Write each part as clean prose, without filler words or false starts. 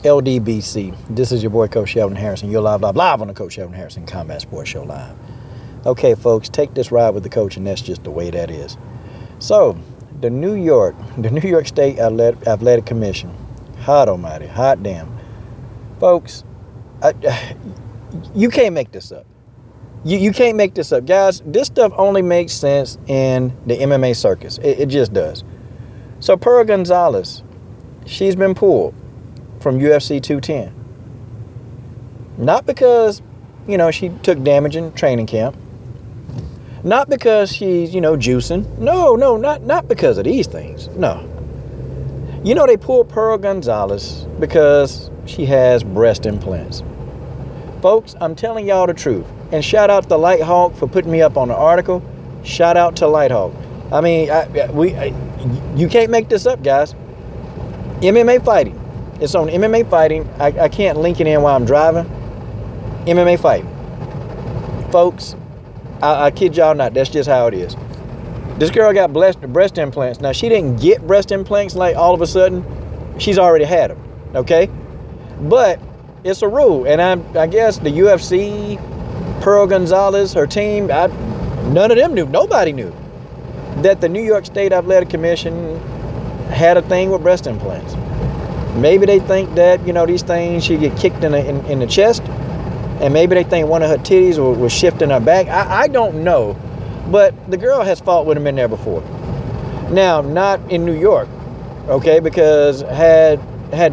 LDBC. This is your boy, Coach Sheldon Harrison. You're live on the Coach Sheldon Harrison Combat Sports Show Live. Okay, folks, take this ride with the coach, and that's just the way that is. So, the New York State Athletic Commission, hot almighty, hot damn. Folks, you can't make this up. You can't make this up. Guys, this stuff only makes sense in the MMA circus. It just does. So, Pearl Gonzalez, she's been pulled from UFC 210. Not because, she took damage in training camp. Not because she's, juicing. No, not because of these things. No. They pulled Pearl Gonzalez because she has breast implants. Folks, I'm telling y'all the truth. And shout out to Lighthawk for putting me up on the article. Shout out to Lighthawk. I mean, you can't make this up, guys. MMA fighting. It's on MMA fighting. I can't link it in while I'm driving. MMA fighting. Folks, I kid y'all not. That's just how it is. This girl got breast implants. Now, she didn't get breast implants like all of a sudden. She's already had them. Okay? But it's a rule. And I guess the UFC, Pearl Gonzalez, her team, none of them knew. Nobody knew that the New York State Athletic Commission had a thing with breast implants. Maybe they think that, these things, she get kicked in the chest. And maybe they think one of her titties was shifting her back. I don't know. But the girl has fought with them in there before. Now, not in New York. Okay, because had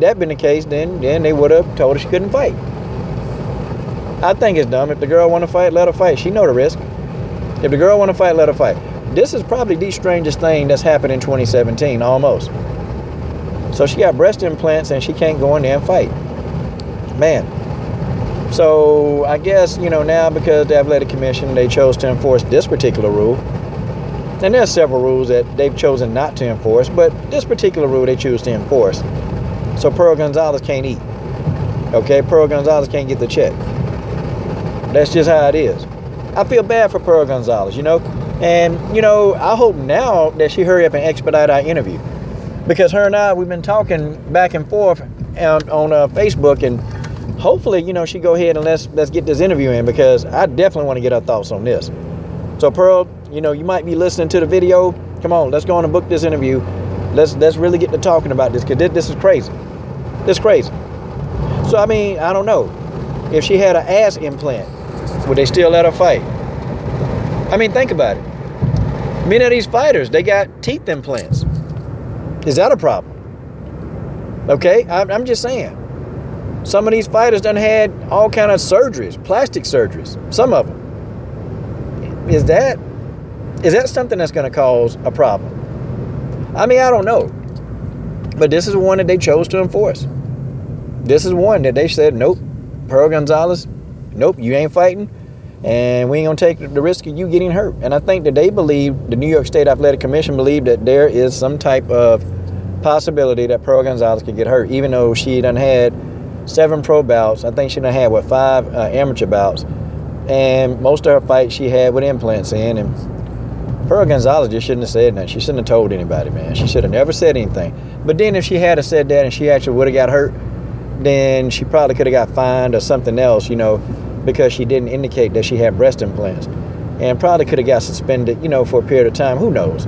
that been the case, then they would have told her she couldn't fight. I think it's dumb. If the girl want to fight, let her fight. She know the risk. If the girl want to fight, let her fight. This is probably the strangest thing that's happened in 2017, almost. So she got breast implants and she can't go in there and fight. Man. So I guess, now because the Athletic Commission, they chose to enforce this particular rule. And there's several rules that they've chosen not to enforce, but this particular rule they choose to enforce. So Pearl Gonzalez can't eat. Okay, Pearl Gonzalez can't get the check. That's just how it is. I feel bad for Pearl Gonzalez, And, I hope now that she hurry up and expedite our interview. Because her and I, we've been talking back and forth on Facebook, and hopefully, she go ahead and let's get this interview in, because I definitely want to get her thoughts on this. So Pearl, you might be listening to the video. Come on, let's go on and book this interview. Let's really get to talking about this, because this is crazy. This is crazy. So, I mean, I don't know. If she had an ass implant, would they still let her fight? I mean, think about it. Many of these fighters, they got teeth implants. Is that a problem? Okay, I'm just saying. Some of these fighters done had all kind of surgeries, plastic surgeries. Some of them. Is that something that's going to cause a problem? I mean, I don't know. But this is one that they chose to enforce. This is one that they said, nope, Pearl Gonzalez, nope, you ain't fighting. And we ain't going to take the risk of you getting hurt. And I think that they believe, the New York State Athletic Commission believed that there is some type of possibility that Pearl Gonzalez could get hurt, even though she done had 7 pro bouts. I think she done had, 5 amateur bouts. And most of her fights she had with implants in. And Pearl Gonzalez just shouldn't have said nothing. She shouldn't have told anybody, man. She should have never said anything. But then if she had said that and she actually would have got hurt, then she probably could have got fined or something else, because she didn't indicate that she had breast implants, and probably could have got suspended, for a period of time. Who knows?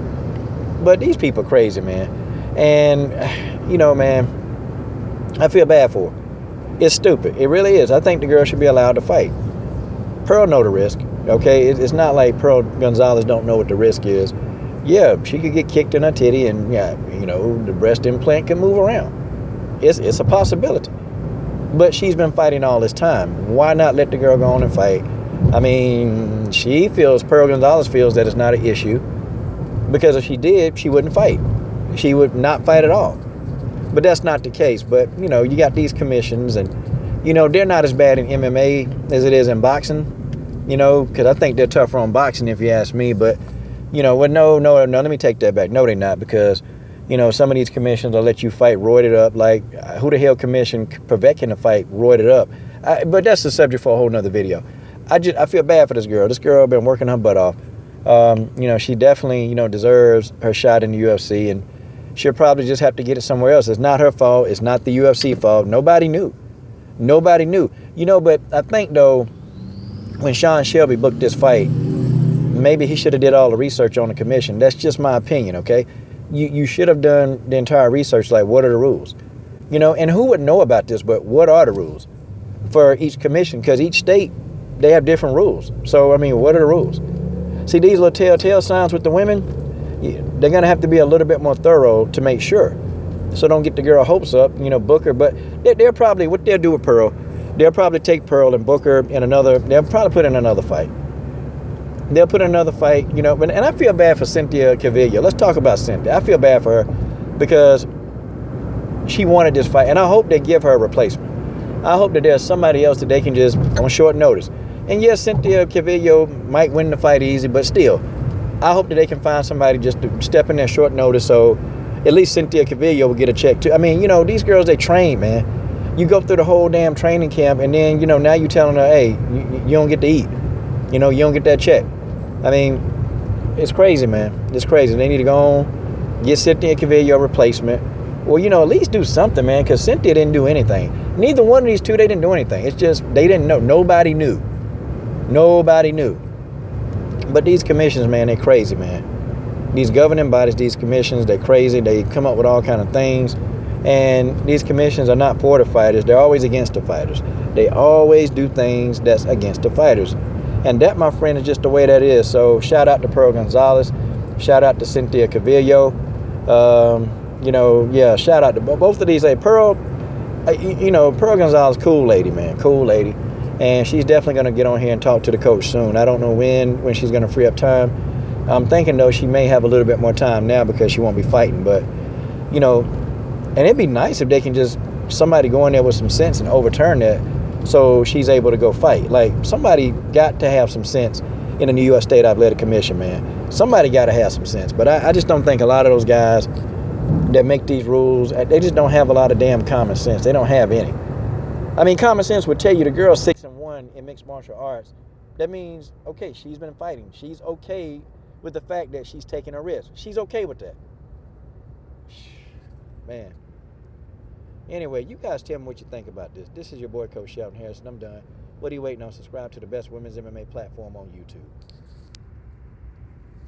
But these people are crazy, man. And, man, I feel bad for her. It's stupid. It really is. I think the girl should be allowed to fight. Pearl know the risk, okay? It's not like Pearl Gonzalez don't know what the risk is. Yeah, she could get kicked in her titty, and, the breast implant can move around. It's a possibility. But she's been fighting all this time. Why not let the girl go on and fight? I mean, Pearl Gonzalez feels that it's not an issue, because if she did, she wouldn't fight. She would not fight at all. But that's not the case. But, you got these commissions, and, they're not as bad in MMA as it is in boxing, because I think they're tougher on boxing if you ask me. But, no, let me take that back. No, they're not, because some of these commissions will let you fight roided up. Like, who the hell commissioned Povetkin to fight roided up? But that's the subject for a whole nother video. I feel bad for this girl. This girl been working her butt off. She definitely, deserves her shot in the UFC. And, She'll probably just have to get it somewhere else. It's not her fault. It's not the UFC fault. Nobody knew. Nobody knew. But I think, though, when Sean Shelby booked this fight, maybe he should have did all the research on the commission. That's just my opinion, okay? You should have done the entire research, like, what are the rules? And who would know about this, but what are the rules for each commission? Because each state, they have different rules. So, what are the rules? See, these little telltale signs with the women, they're going to have to be a little bit more thorough to make sure. So don't get the girl hopes up, book her. But they'll probably, what they'll do with Pearl, they'll probably take Pearl and book her in they'll probably put in another fight. They'll put in another fight, and I feel bad for Cynthia Calvillo. Let's talk about Cynthia. I feel bad for her because she wanted this fight, and I hope they give her a replacement. I hope that there's somebody else that they can just, on short notice. And yes, Cynthia Calvillo might win the fight easy, but still, I hope that they can find somebody just to step in there short notice so at least Cynthia Calvillo will get a check too. These girls, they train, man. You go through the whole damn training camp, and then, now you're telling her, hey, you don't get to eat. You don't get that check. It's crazy, man. It's crazy. They need to go on, get Cynthia Calvillo a replacement. Well, at least do something, man, because Cynthia didn't do anything. Neither one of these two, they didn't do anything. It's just they didn't know. Nobody knew. Nobody knew. But these commissions, man, they're crazy, man. These governing bodies, these commissions, they're crazy. They come up with all kind of things. And these commissions are not for the fighters. They're always against the fighters. They always do things that's against the fighters. And that, my friend, is just the way that is. So shout out to Pearl Gonzalez. Shout out to Cynthia Calvillo. Shout out to both of these. Hey, Pearl Gonzalez, cool lady, man. Cool lady. And she's definitely going to get on here and talk to the coach soon. I don't know when she's going to free up time. I'm thinking, though, she may have a little bit more time now because she won't be fighting. But, and it'd be nice if they can just, somebody go in there with some sense and overturn that so she's able to go fight. Like, somebody got to have some sense in the New York State Athletic Commission, man. Somebody got to have some sense. But I just don't think a lot of those guys that make these rules, they just don't have a lot of damn common sense. They don't have any. Common sense would tell you the girl's 6-1 in mixed martial arts. That means, okay, she's been fighting. She's okay with the fact that she's taking a risk. She's okay with that. Man. Anyway, you guys tell me what you think about this. This is your boy, Coach Shelton Harrison. I'm done. What are you waiting on? Subscribe to the best women's MMA platform on YouTube.